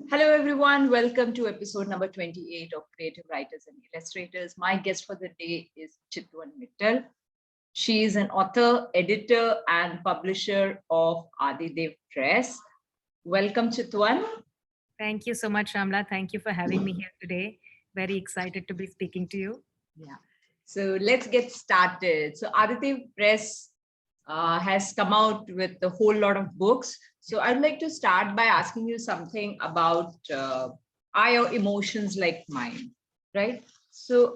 Hello, everyone. Welcome to episode number 28 of Creative Writers and Illustrators. My guest for the day is Chitwan Mittal. She is an author, editor, and publisher of Adidev Press. Welcome, Chitwan. Thank you so much, Ramla. Thank you for having me here today. Very excited to be speaking to you. Yeah. So let's get started. So Adidev Press has come out with a whole lot of books. So I'd like to start by asking you something about are your emotions like mine, right? So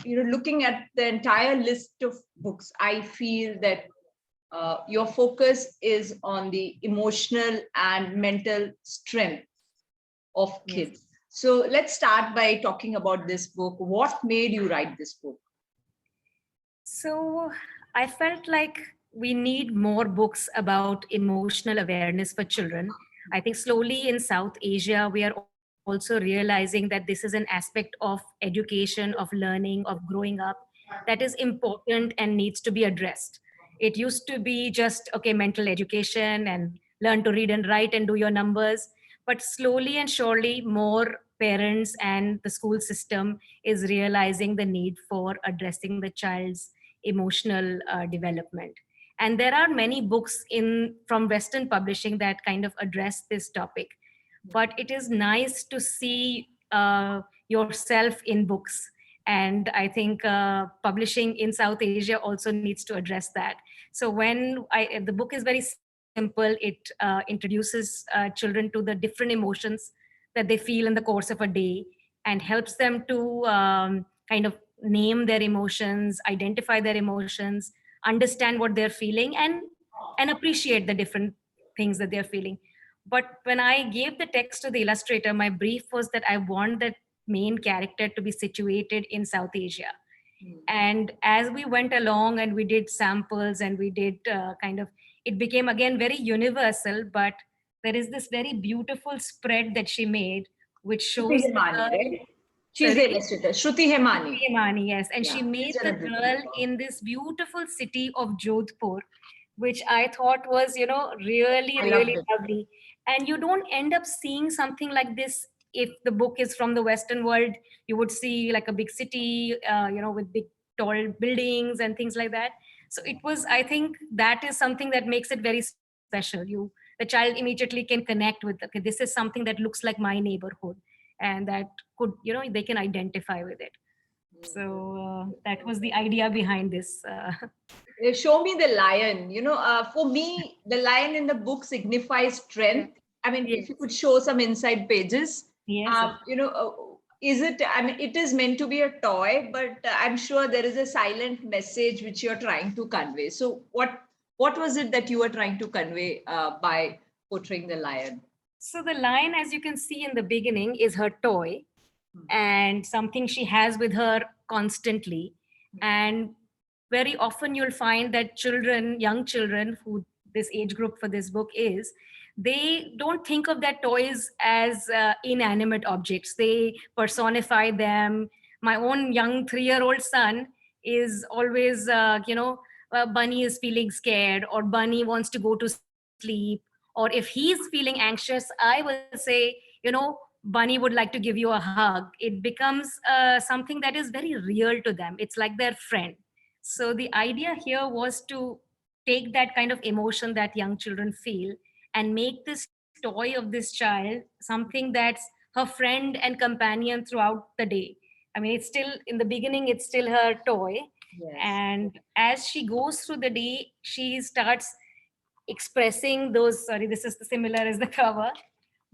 looking at the entire list of books, I feel that your focus is on the emotional and mental strength of Yes. kids. So let's start by talking about this book. What made you write this book? So I felt like we need more books about emotional awareness for children. I think slowly in South Asia, we are also realizing that this is an aspect of education, of learning, of growing up that is important and needs to be addressed. It used to be just, okay, mental education and learn to read and write and do your numbers. But slowly and surely, more parents and the school system is realizing the need for addressing the child's emotional development. And there are many books in from Western publishing that kind of address this topic. But it is nice to see yourself in books. And I think publishing in South Asia also needs to address that. So the book is very simple, it introduces children to the different emotions that they feel in the course of a day and helps them to kind of name their emotions, identify their emotions, understand what they're feeling, and appreciate the different things that they're feeling. But when I gave the text to the illustrator, my brief was that I want that main character to be situated in South Asia. And as we went along and we did samples and we did it became again very universal. But there is this very beautiful spread that she made, which Shruti shows the Hemani, girl. right? She's the Sorry? illustrator. Shruti Hemani. Yamani, yes. And Yeah, she she's made an the editor. girl in this beautiful city of Jodhpur, which I thought was, really, I loved really it. lovely. And you don't end up seeing something like this if the book is from the Western world. You would see like a big city, with big tall buildings and things like that. So it was, I think that is something that makes it very special. The child immediately can connect with, okay, this is something that looks like my neighborhood, and that could, they can identify with it. So that was the idea behind this. Show me the lion. For me, the lion in the book signifies Yeah. strength. I mean, if you Yes, could show some inside pages, yes, of is it? I mean, it is meant to be a toy, but I'm sure there is a silent message which you're trying to convey. So, what was it that you were trying to convey by portraying the lion? So the lion, as you can see in the beginning, is her toy and something she has with her constantly. And very often you'll find that children, young children, who this age group for this book is, they don't think of their toys as inanimate objects. They personify them. My own young 3-year-old son is always, Bunny is feeling scared, or Bunny wants to go to sleep, or if he's feeling anxious, I will say, Bunny would like to give you a hug. It becomes something that is very real to them. It's like their friend. So the idea here was to take that kind of emotion that young children feel and make this toy of this child something that's her friend and companion throughout the day. I mean, it's still in the beginning, it's still her toy. Yes. And as she goes through the day, she starts expressing those. Sorry, this is the similar as the cover,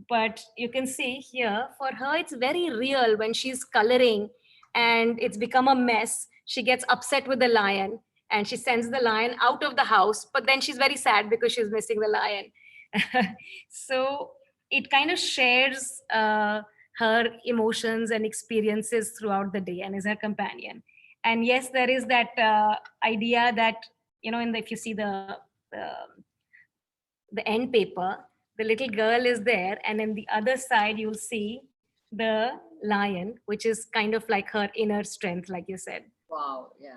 but you can see here for her it's very real when she's coloring and it's become a mess. She gets upset with the lion and she sends the lion out of the house, but then she's very sad because she's missing the lion. So it kind of shares her emotions and experiences throughout the day and is her companion. And yes, there is that idea that, if you see the end paper, the little girl is there, and in the other side, you'll see the lion, which is kind of like her inner strength, like you said. Wow. Yeah.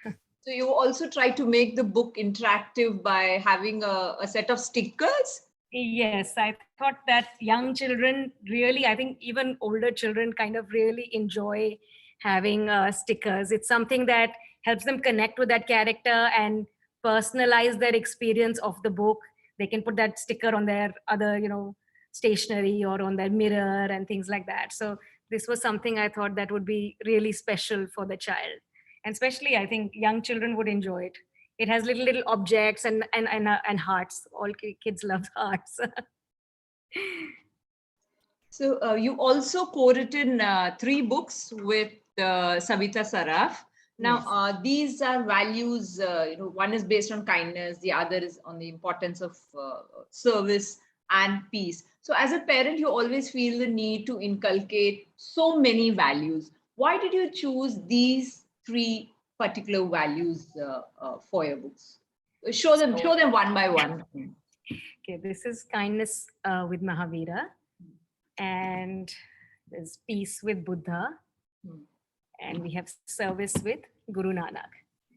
Yeah. So you also try to make the book interactive by having a set of stickers. Yes, I thought that young children really, I think even older children kind of really enjoy having stickers. It's something that helps them connect with that character and personalize their experience of the book. They can put that sticker on their other, stationery or on their mirror and things like that. So this was something I thought that would be really special for the child. And especially, I think young children would enjoy it. It has little objects and hearts. All kids love hearts. So you also co-written three books with Savita Saraf. Now, Yes. these are values. One is based on kindness, the other is on the importance of service and peace. So, as a parent, you always feel the need to inculcate so many values. Why did you choose these three particular values for your books? So, Show them one by one. okay, this is kindness with Mahavira, and there's peace with Buddha, Hmm. and we have service with Guru Nanak.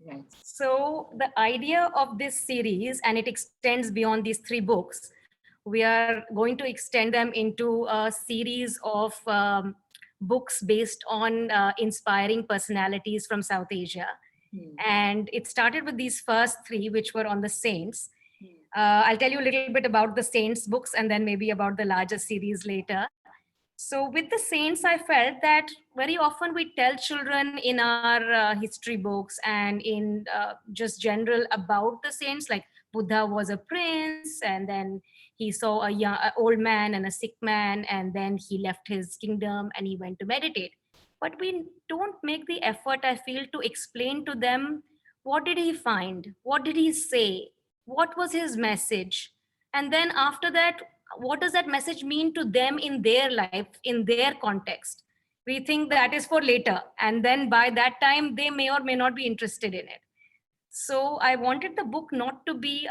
Right. So, the idea of this series, and it extends beyond these three books, we are going to extend them into a series of books based on inspiring personalities from South Asia. Hmm. And it started with these first three, which were on the saints. Hmm. I'll tell you a little bit about the saints books and then maybe about the larger series later. So, with the saints, I felt that very often we tell children in our history books and in just general about the saints, like Buddha was a prince, and then he saw a old man and a sick man, and then he left his kingdom and he went to meditate. But we don't make the effort, I feel, to explain to them what did he find, what did he say, what was his message, and then after that, what does that message mean to them in their life, in their context. We think that is for later, and then by that time they may or may not be interested in it. So I wanted the book not to be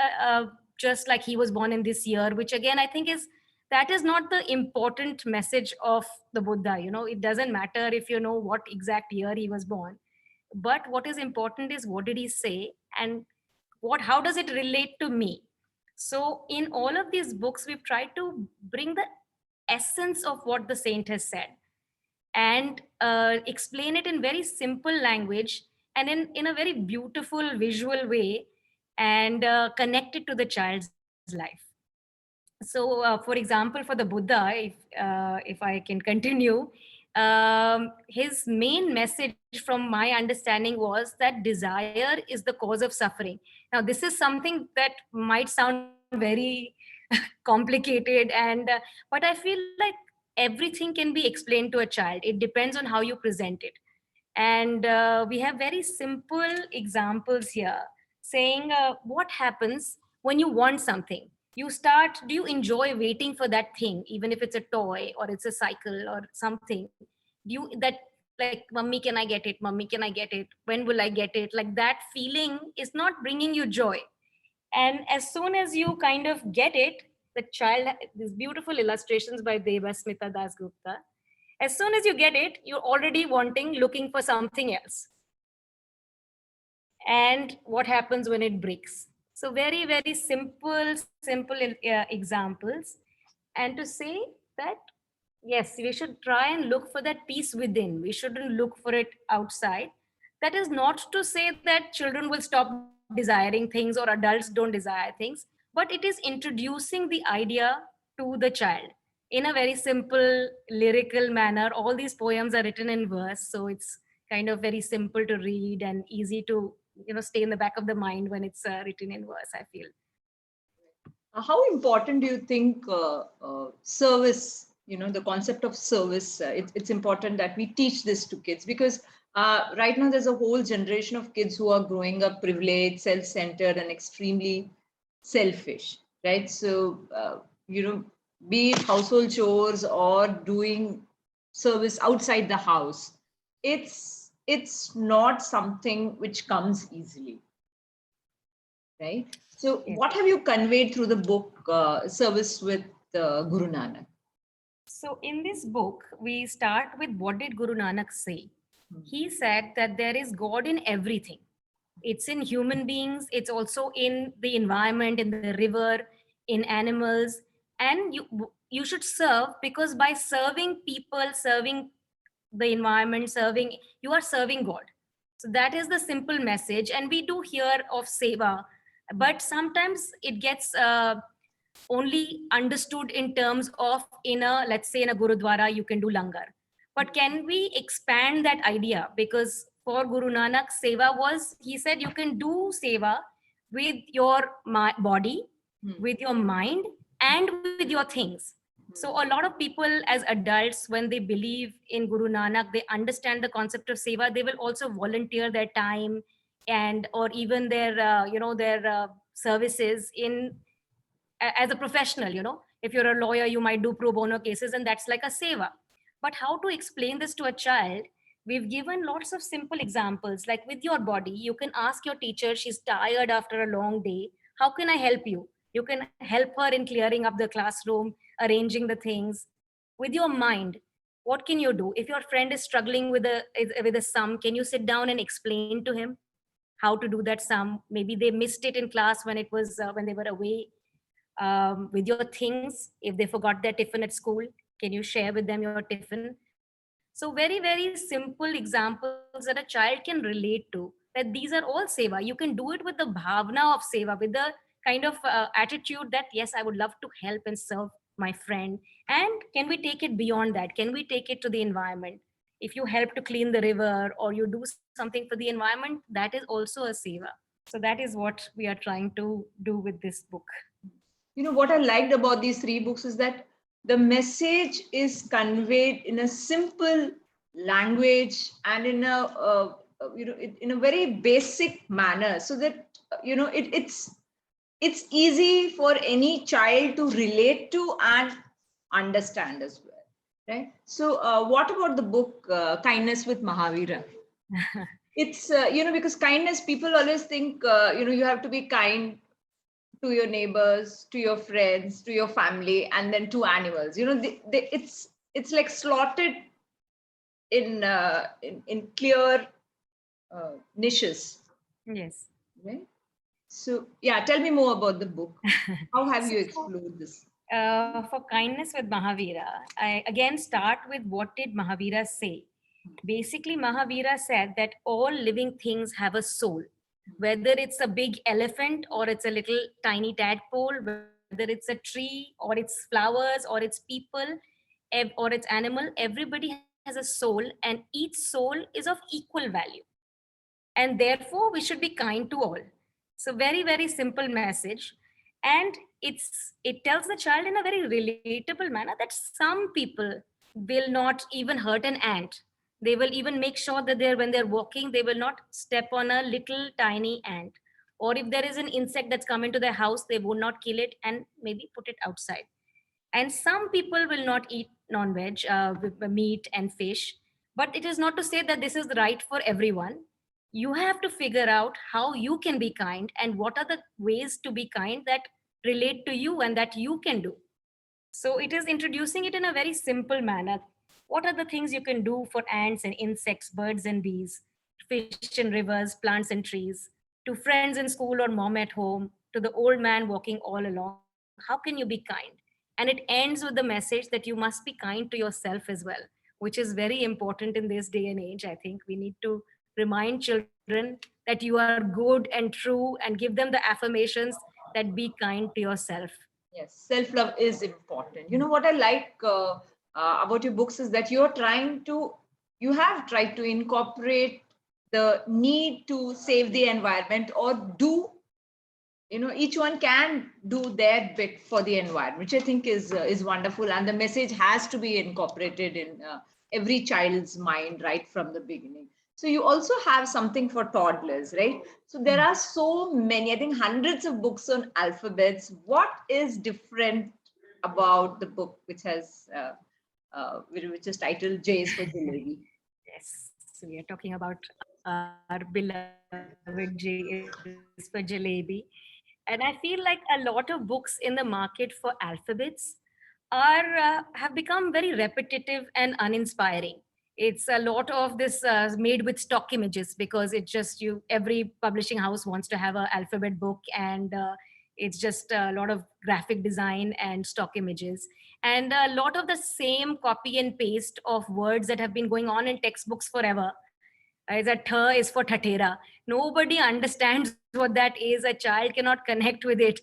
just like he was born in this year, which again I think is, that is not the important message of the Buddha. It doesn't matter if you know what exact year he was born, but what is important is what did he say, and how does it relate to me. So in all of these books we've tried to bring the essence of what the saint has said and explain it in very simple language and in a very beautiful visual way, and connect it to the child's life. So for example, for the Buddha, if I can continue, his main message from my understanding was that desire is the cause of suffering. Now this is something that might sound very complicated, and but I feel like everything can be explained to a child. It depends on how you present it. And we have very simple examples here, saying what happens when you want something. Do you enjoy waiting for that thing, even if it's a toy or it's a cycle or something? Do you that, like, mummy, can I get it? Mummy, can I get it? When will I get it? Like, that feeling is not bringing you joy. And as soon as you kind of get it, the child, these beautiful illustrations by Devasmita Dasgupta, as soon as you get it, you're already looking for something else. And what happens when it breaks? So very, very simple examples. And to say that, yes, we should try and look for that peace within. We shouldn't look for it outside. That is not to say that children will stop desiring things or adults don't desire things, but it is introducing the idea to the child in a very simple lyrical manner. All these poems are written in verse, so it's kind of very simple to read and easy to stay in the back of the mind when it's written in verse, I feel. How important do you think service, the concept of service, it's important that we teach this to kids because right now there's a whole generation of kids who are growing up privileged, self-centered, and extremely selfish, right? So, be it household chores or doing service outside the house, it's not something which comes easily, right? So, Yes. what have you conveyed through the book Service with Guru Nanak? So in this book, we start with, what did Guru Nanak say? Hmm. He said that there is God in everything. It's in human beings, it's also in the environment, in the river, in animals. and you should serve, because by serving people, serving the environment, serving, you are serving God. So that is the simple message. And we do hear of seva, but sometimes it gets only understood in terms of, in a, let's say in a gurudwara you can do langar. But can we expand that idea? Because for Guru Nanak, seva was, he said you can do seva with your body, with your mind, and with your things. So a lot of people as adults, when they believe in Guru Nanak, they understand the concept of seva, they will also volunteer their time and or even their their services in as a professional. If you're a lawyer, you might do pro bono cases, and that's like a seva. But how to explain this to a child? We've given lots of simple examples, like with your body, you can ask your teacher, she's tired after a long day, how can I help you? You can help her in clearing up the classroom, arranging the things. With your mind, what can you do? If your friend is struggling with a sum, can you sit down and explain to him how to do that sum? Maybe they missed it in class when it was when they were away. With your things, if they forgot their tiffin at school, can you share with them your tiffin? So very, very simple examples that a child can relate to, that these are all seva. You can do it with the bhavna of seva, with the kind of attitude that yes, I would love to help and serve my friend. And can we take it beyond that? Can we take it to the environment? If you help to clean the river or you do something for the environment, that is also a seva. So that is what we are trying to do with this book. What I liked about these three books is that the message is conveyed in a simple language and in a in a very basic manner, so that it's easy for any child to relate to and understand as well, right? So what about the book Kindness with Mahavira? It's because kindness, people always think you have to be kind to your neighbors, to your friends, to your family, and then to animals. It's like slotted in clear niches, Yes. right? So yeah, tell me more about the book. How have you So, explored this? for Kindness with Mahavira, I again start with what did Mahavira say? Basically, Mahavira said that all living things have a soul. Whether it's a big elephant or it's a little tiny tadpole, whether it's a tree or it's flowers or it's people or it's animal, everybody has a soul, and each soul is of equal value. And therefore, we should be kind to all. So very, very simple message. And it tells the child in a very relatable manner that some people will not even hurt an ant. They will even make sure that when they're walking, they will not step on a little tiny ant. Or if there is an insect that's come into their house, they will not kill it and maybe put it outside. And some people will not eat non-veg, with meat and fish. But it is not to say that this is right for everyone. You have to figure out how you can be kind and what are the ways to be kind that relate to you and that you can do. So it is introducing it in a very simple manner. What are the things you can do for ants and insects, birds and bees, fish in rivers, plants and trees, to friends in school or mom at home, to the old man walking all along? How can you be kind? And it ends with the message that you must be kind to yourself as well, which is very important in this day and age. I think we need to remind children that you are good and true and give them the affirmations that be kind to yourself. Yes, self-love is important. What I like about your books is that you have tried to incorporate the need to save the environment, or do, each one can do their bit for the environment, which I think is wonderful. And the message has to be incorporated in every child's mind right from the beginning. So you also have something for toddlers, right? So there are so many, I think hundreds of books on alphabets. What is different about the book which is titled J is for Jalebi? Yes, so we are talking about our beloved J is for Jalebi. And I feel like a lot of books in the market for alphabets have become very repetitive and uninspiring. It's a lot of this made with stock images, because it just, every publishing house wants to have an alphabet book, and It's just a lot of graphic design and stock images, and a lot of the same copy and paste of words that have been going on in textbooks forever. Is that tha is for Tatera. Nobody understands what that is. A child cannot connect with it.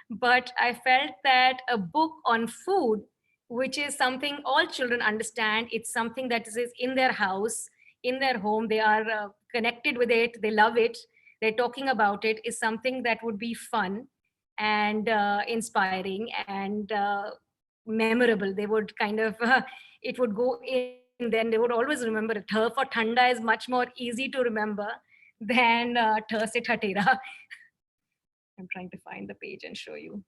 But I felt that a book on food, which is something all children understand, it's something that is in their house, in their home, they are connected with it, they love it, they're talking about it, is something that would be fun and inspiring and memorable. They would kind of, it would go in, then they would always remember it. Tha for Thanda is much more easy to remember than Tha se Thatera. I'm trying to find the page and show you.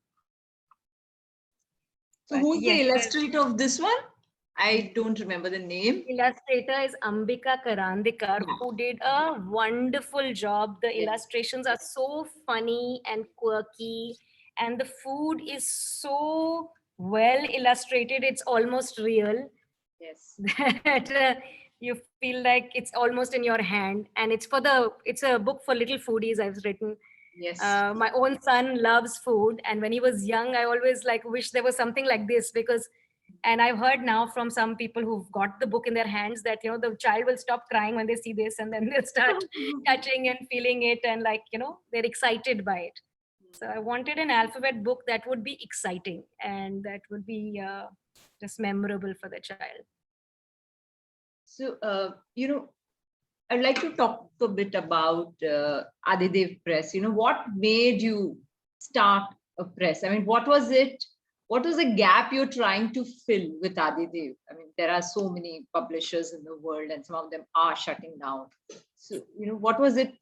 So But who's the yes, illustrator of this one? I don't remember the name. illustrator is Ambika Karandikar, Yeah. who did a wonderful job. The Yes. illustrations are so funny and quirky, and the food is so well illustrated. It's almost real. Yes. That you feel like it's almost in your hand, and it's a book for little foodies I've written. Yes. My own son loves food, and when he was young I always like wish there was something like this, because, and I've heard now from some people who've got the book in their hands that the child will stop crying when they see this, and then they'll start touching and feeling it, and like they're excited by it. So I wanted an alphabet book that would be exciting and that would be just memorable for the child. So, I'd like to talk a bit about Adidev Press. What made you start a press? I mean, what was it? What was the gap you're trying to fill with Adidev? I mean, there are so many publishers in the world, and some of them are shutting down. So, what was it?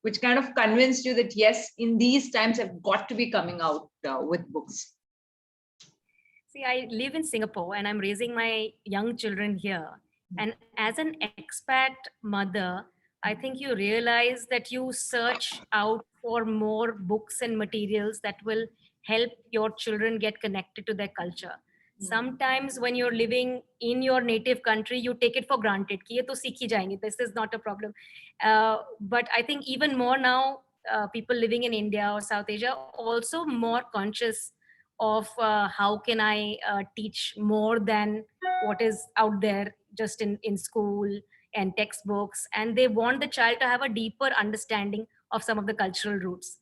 Which kind of convinced you that yes, in these times, I've got to be coming out with books. See, I live in Singapore and I'm raising my young children here. And as an expat mother, I think you realize that you search out for more books and materials that will help your children get connected to their culture. Sometimes when you're living in your native country, you take it for granted. Ki ye to seekh hi jayenge. This is not a problem. But I think even more now, people living in India or South Asia also more conscious of how can I teach more than what is out there just in school and textbooks, and they want the child to have a deeper understanding of some of the cultural roots.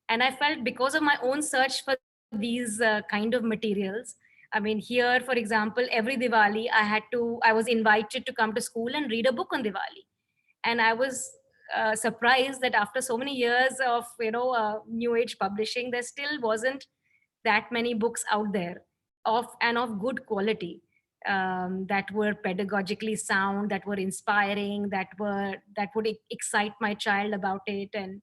And I felt because of my own search for these kind of materials, I mean, here for example, every Diwali I was invited to come to school and read a book on Diwali, and I was surprised that after so many years of new age publishing, there still wasn't that many books out there of good quality, that were pedagogically sound, that were inspiring, that would excite my child about it. And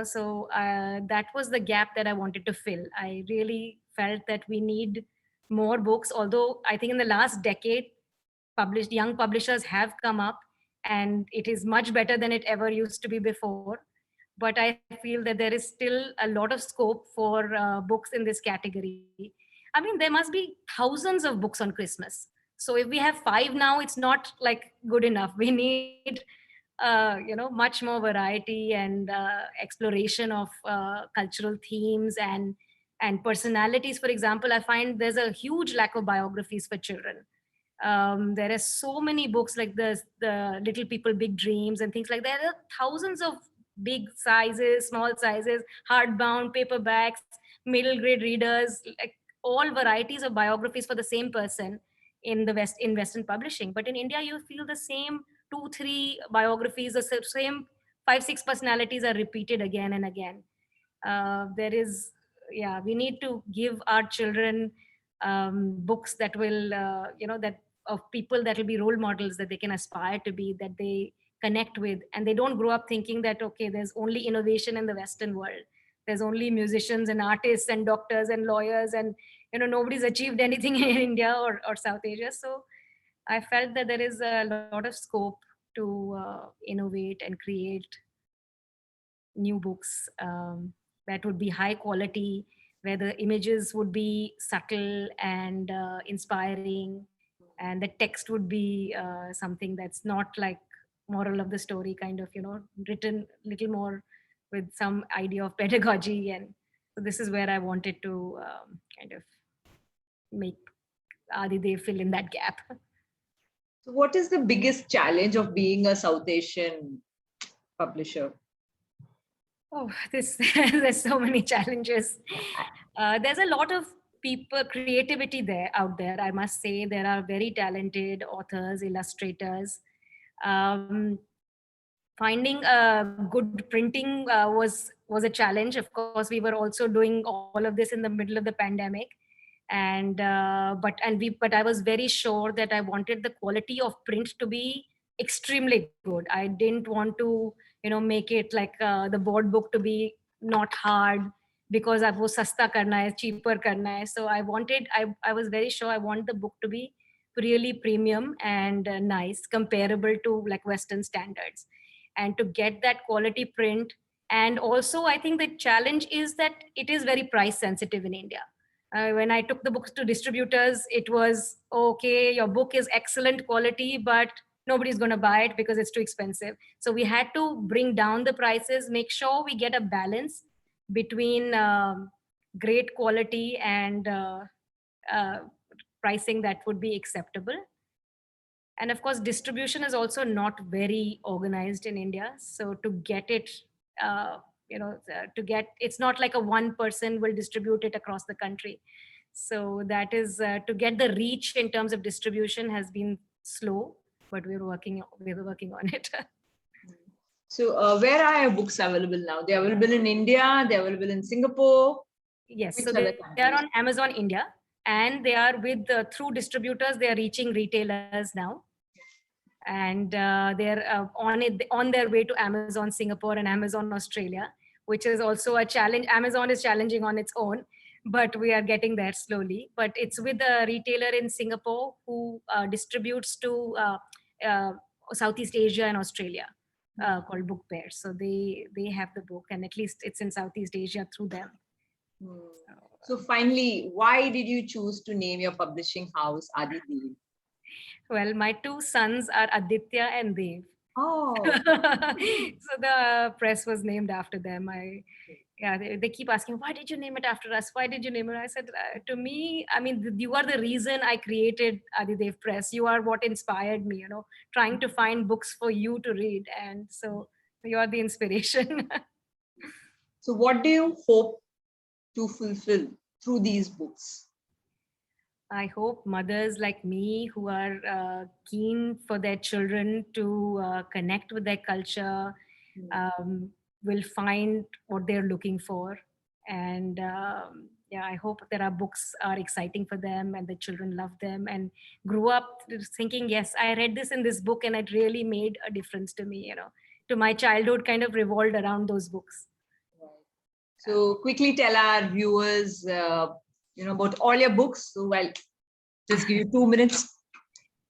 so that was the gap that I wanted to fill. I really felt that we need more books, although I think in the last decade published young publishers have come up, and it is much better than it ever used to be before. But I feel that there is still a lot of scope for books in this category. I mean, there must be thousands of books on Christmas. So if we have 5 now, it's not like good enough. We need much more variety and exploration of cultural themes and personalities. For example, I find there's a huge lack of biographies for children. There are so many books like the Little People Big Dreams and things like that. There are thousands of big sizes, small sizes, hardbound paperbacks, middle grade readers, like all varieties of biographies for the same person in Western publishing. But in India you feel the same 2 3 biographies, the same 5 6 personalities are repeated again and again. There is, yeah, we need to give our children books that will that of people that will be role models that they can aspire to be, that they connect with, and they don't grow up thinking that okay, there's only innovation in the Western world, there's only musicians and artists and doctors and lawyers, and nobody's achieved anything in India or South Asia. So I felt that there is a lot of scope to innovate and create new books that would be high quality, where the images would be subtle and inspiring, and the text would be something that's not like moral of the story kind of, written little more with some idea of pedagogy. And So this is where I wanted to kind of make Adidev fill in that gap. So what is the biggest challenge of being a South Asian publisher? Oh, this there's so many challenges. There's a lot of people creativity there out there. I must say there are very talented authors, illustrators. Um, Finding good printing was a challenge. Of course, we were also doing all of this in the middle of the pandemic, and but I was very sure that I wanted the quality of print to be extremely good. I didn't want to make it like the board book to be not hard, because I was sasta karna hai, cheaper karna hai. So I was very sure I want the book to be really premium and nice, comparable to like Western standards, and to get that quality print. And also I think the challenge is that it is very price sensitive in India. When I took the books to distributors, it was okay, your book is excellent quality, but nobody's going to buy it because it's too expensive. So we had to bring down the prices, make sure we get a balance between great quality and uh, pricing that would be acceptable. And of course, distribution is also not very organized in India. So to get it, to get, it's not like a one person will distribute it across the country. So that is to get the reach in terms of distribution has been slow, but we're working on it. So where are your books available now? They're available in India, they're available in Singapore. Yes, Which so other they are countries? on Amazon India, and they are with through distributors. They are reaching retailers now, and they're on their way to Amazon Singapore and Amazon Australia, which is also a challenge. Amazon is challenging on its own, but we are getting there slowly. But it's with a retailer in Singapore who distributes to uh, Southeast Asia and Australia, called Book Pair. So they have the book, and at least it's in Southeast Asia through them. Hmm. So finally, why did you choose to name your publishing house Adidev? Well, my two sons are Aditya and Dev. Oh, So the press was named after them. Yeah, they keep asking, why did you name it after us? Why did you name it? I said, to me, I mean, you are the reason I created Adidev Press. You are what inspired me, trying to find books for you to read. And so you are the inspiration. so what do you hope to fulfill through these books? I hope mothers like me who are keen for their children to connect with their culture um, will find what they're looking for. And yeah, I hope that our books are exciting for them and the children love them and grew up thinking, yes, I read this in this book and it really made a difference to me, to my childhood kind of revolved around those books. So quickly tell our viewers, about all your books. So well, just give you 2 minutes.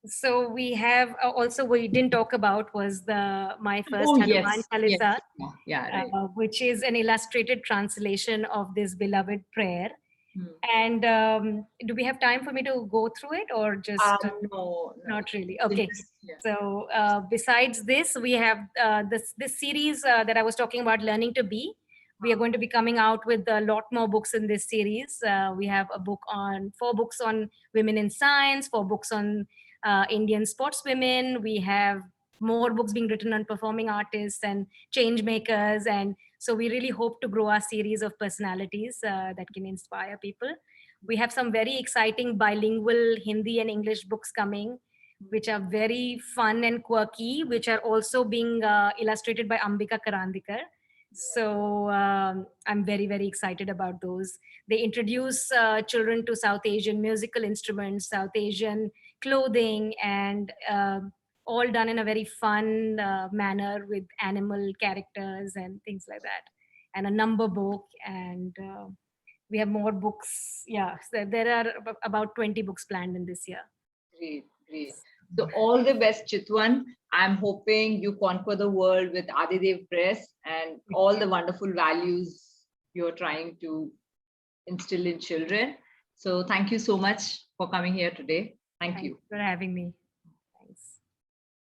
So we have also we didn't talk about was my first Oh Hanuman yes, yes, Chalisa, yeah, right. which is an illustrated translation of this beloved prayer. Hmm. And do we have time for me to go through it, or just No, no. not really? So Okay. yeah. So besides this, we have this series that I was talking about, Learning to Be. We are going to be coming out with a lot more books in this series. We have 4 books on women in science, 4 books on Indian sportswomen. We have more books being written on performing artists and change makers. And so we really hope to grow our series of personalities that can inspire people. We have some very exciting bilingual Hindi and English books coming, which are very fun and quirky, which are also being illustrated by Ambika Karandikar. So I'm very, very excited about those. They introduce children to South Asian musical instruments, South Asian clothing, and all done in a very fun manner with animal characters and things like that. And a number book, and we have more books. Yeah, so there are about 20 books planned in this year. Great, great. So all the best, Chitwan. I'm hoping you conquer the world with Adidev Press and all the wonderful values you're trying to instill in children. So thank you so much for coming here today. Thank you. Thanks for having me.